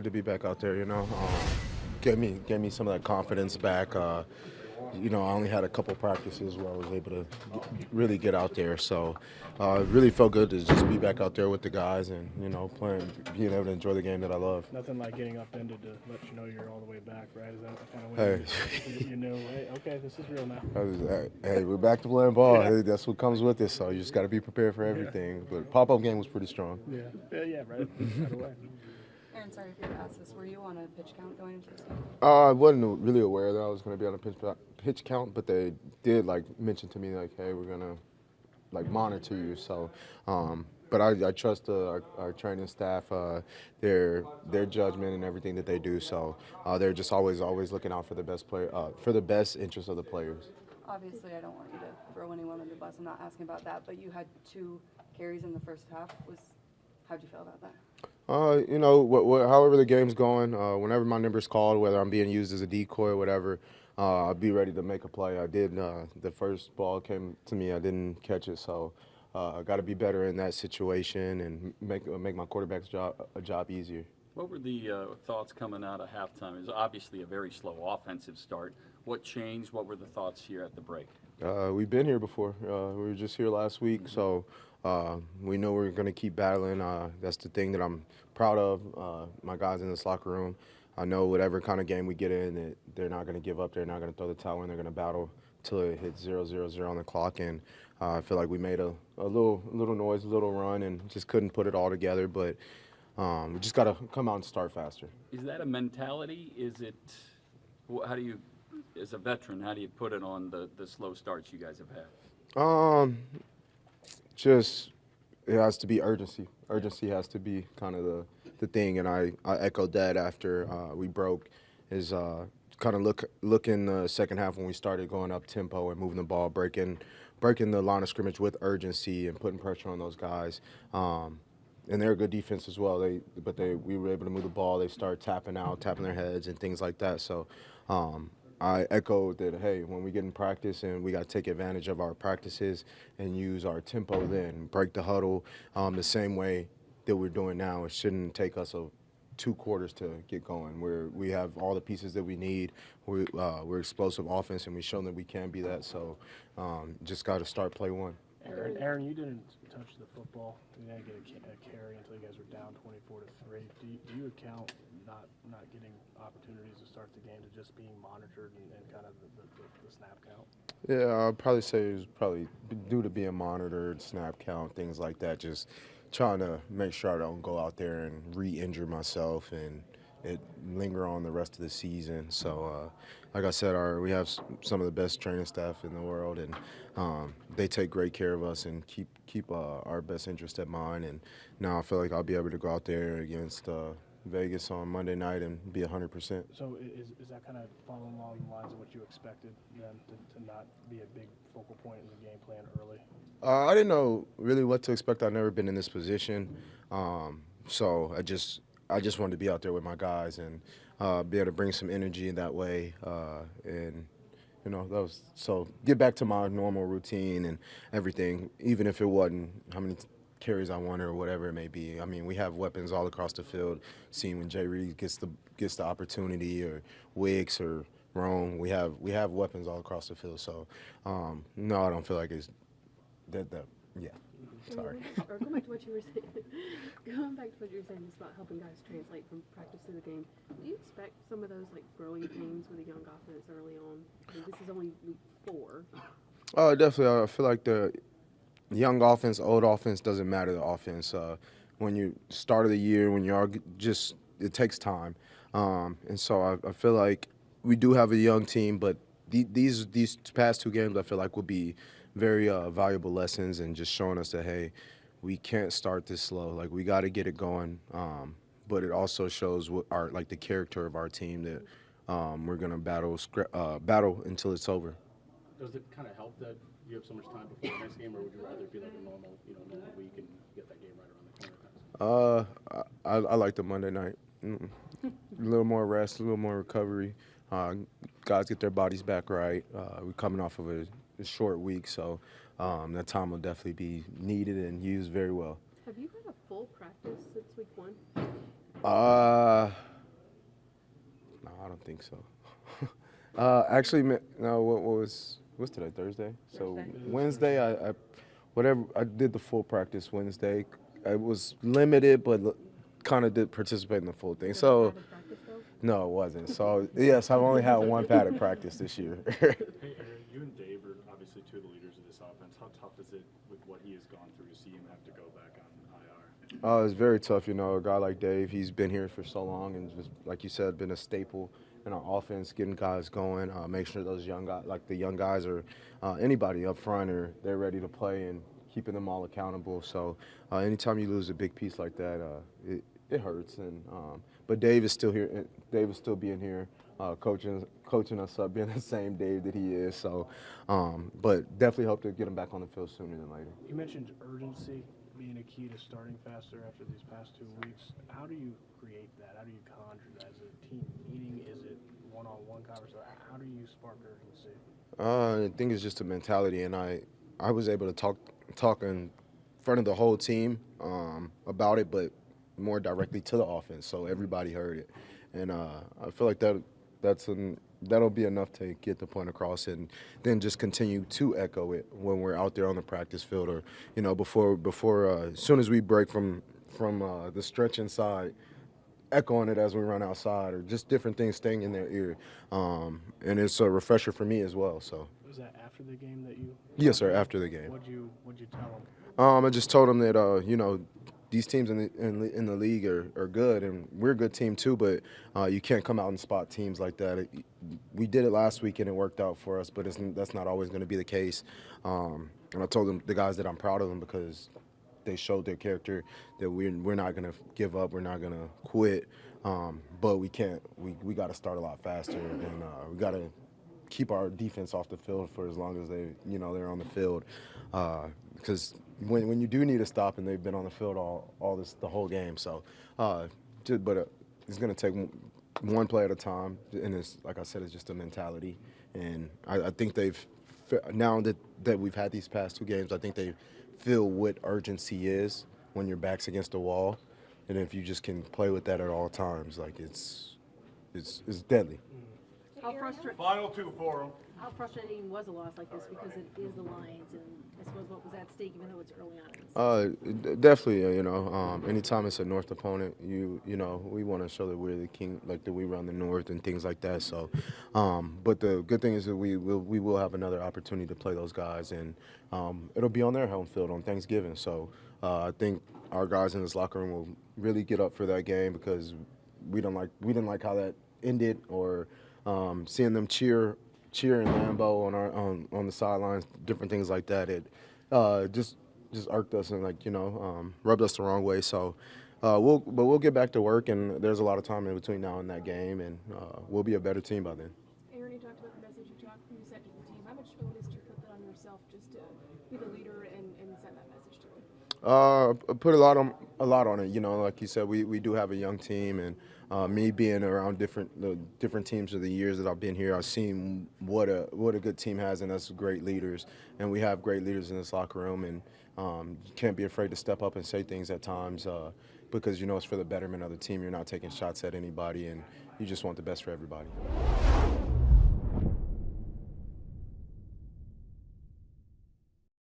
to be back out there. Gave me some of that confidence back. I only had a couple practices where I was able to really get out there. So it really felt good to just be back out there with the guys and playing, being able to enjoy the game that I love. Nothing like getting upended to let you know you're all the way back, right? Is that kind of Hey, when you know, hey, okay, this is real now? hey, we're back to playing ball. Yeah. Hey, that's what comes with it. So you just got to be prepared for everything. But pop-up game was pretty strong. Yeah, right away. Aaron, sorry if you asked this. Were you on a pitch count going into this game? I wasn't really aware that I was going to be on a pitch count, but they did mention to me hey, we're gonna monitor you. So, but I trust our training staff, their judgment and everything that they do. So they're just always looking out for the best player, for the best interest of the players. Obviously, I don't want you to throw anyone under the bus. I'm not asking about that, but you had 2 carries in the first half. How'd you feel about that? However the game's going, whenever my number's called, whether I'm being used as a decoy or whatever, I'll be ready to make a play. I did. The first ball came to me, I didn't catch it, so I got to be better in that situation and make my quarterback's job easier. What were the thoughts coming out of halftime? It was obviously a very slow offensive start. What changed? What were the thoughts here at the break? We've been here before. We were just here last week, so we know we're going to keep battling. That's the thing that I'm proud of. My guys in this locker room, I know whatever kind of game we get in, that they're not going to give up. They're not going to throw the towel in. They're going to battle till it hits 0-0-0 on the clock. And I feel like we made a little noise, a little run, and just couldn't put it all together. But we just got to come out and start faster. Is that a mentality? Is it? How do you, as a veteran, how do you put it on the slow starts you guys have had? Just it has to be urgency. Urgency has to be kind of the thing, and I echoed that after we broke. Is kind of look in the second half when we started going up tempo and moving the ball, breaking the line of scrimmage with urgency and putting pressure on those guys. And they're a good defense as well. We were able to move the ball. They started tapping their heads and things like that. So I echoed that, hey, when we get in practice and we got to take advantage of our practices and use our tempo then, break the huddle the same way that we're doing now. It shouldn't take us 2 quarters to get going. We have all the pieces that we need. We're explosive offense, and we've shown that we can be that. So just got to start play one. Aaron, you didn't touch the football. You didn't get a carry until you guys were down 24-3. Do you account not getting opportunities to start the game to just being monitored and kind of the snap count? Yeah, I'd probably say it was probably due to being monitored, snap count, things like that. Just trying to make sure I don't go out there and re-injure myself and it linger on the rest of the season. So, like I said, we have some of the best training staff in the world, and they take great care of us and keep our best interest at mind. And now I feel like I'll be able to go out there against Vegas on Monday night and be 100%. So is that kind of following along the lines of what you expected then to not be a big focal point in the game plan early? I didn't know really what to expect. I've never been in this position, so I just wanted to be out there with my guys and be able to bring some energy in that way, and so get back to my normal routine and everything, even if it wasn't how many carries I wanted or whatever it may be. I mean, we have weapons all across the field. Seeing when Jay Reed gets the opportunity, or Wicks or Rome, we have weapons all across the field. So no, I don't feel like it's that. Yeah. Sorry. Or going back to what you were saying, just about helping guys translate from practice to the game. Do you expect some of those growing pains with a young offense early on? I mean, this is only week 4. Oh, definitely. I feel like the young offense, old offense doesn't matter. The offense, when you start of the year, when you are it takes time, and so I feel like we do have a young team, but these past 2 games I feel like will be very valuable lessons and just showing us that, hey, we can't start this slow. Like, we got to get it going. But it also shows what the character of our team that we're gonna battle until it's over. Does it kind of help that you have so much time before the next game, or would you rather be like a normal week and get that game right around the corner? I like the Monday night. A little more rest, a little more recovery. Guys get their bodies back right. We're coming off of a short week, so that time will definitely be needed and used very well. Have you had a full practice since week 1? think so. Actually, no. What's today? Thursday. So Thursday. Wednesday, I did the full practice Wednesday. I was limited, but kind of did participate in the full thing. So Padded practice though? no, it wasn't. So yes, I've only had one padded practice this year. Hey, Aaron, you and Dave are obviously two of the leaders of this offense. How tough is it with what he has gone through to see him have to go back on IR? It's very tough, a guy like Dave, he's been here for so long and just, like you said, been a staple in our offense, getting guys going, make sure those young guys, like the young guys or anybody up front, they're ready to play and keeping them all accountable. So anytime you lose a big piece like that, it hurts. But Dave is still here. Dave is still being here, coaching us up, being the same Dave that he is. So, but definitely hope to get him back on the field sooner than later. You mentioned urgency being a key to starting faster after these past 2 weeks. How do you create that? How do you conjure that? Is it a team meeting? Is it one-on-one conversation? How do you spark urgency? I think it's just a mentality, and I was able to talk in front of the whole team about it, but more directly to the offense, so everybody heard it. And I feel like that'll be enough to get the point across, and then just continue to echo it when we're out there on the practice field, or before as soon as we break from the stretch inside, echoing it as we run outside, or just different things staying in their ear. And it's a refresher for me as well. So. Was that after the game that you? Yes, sir. After the game. What'd you tell them? I just told them that these teams in the league are good, and we're a good team too. But you can't come out and spot teams like that. We did it last week and it worked out for us, but that's not always going to be the case. And I told them, the guys, that I'm proud of them because they showed their character, that we're not going to give up, we're not going to quit. But we can't. We got to start a lot faster, and we got to keep our defense off the field for as long as they're on the field, because when you do need a stop, and they've been on the field the whole game. So, it's going to take one play at a time, and it's, like I said, it's just a mentality. And I think now that we've had these past 2 games, I think they feel what urgency is when your back's against the wall, and if you just can play with that at all times, like it's deadly. Final 2 for them. How frustrating was a loss like this, because it is the Lions, and I suppose what was at stake, even though it's early on in the season? Definitely, anytime it's a North opponent, we want to show that we're the king, like that we run the North and things like that. So, but the good thing is that we will have another opportunity to play those guys, and it'll be on their home field on Thanksgiving. So, I think our guys in this locker room will really get up for that game, because we didn't like how that ended, or seeing them cheer in Lambeau on the sidelines, different things like that. It just irked us and rubbed us the wrong way. So we'll get back to work, and there's a lot of time in between now and that game, and we'll be a better team by then. Aaron, you talked about the message you sent to the team. How much onus do you put that on yourself, just to be the leader and send that message to them? I put a lot on it. Like you said, we do have a young team, and me being around different teams of the years that I've been here, I've seen what a good team has, and that's great leaders. And we have great leaders in this locker room, and you can't be afraid to step up and say things at times, because it's for the betterment of the team. You're not taking shots at anybody, and you just want the best for everybody.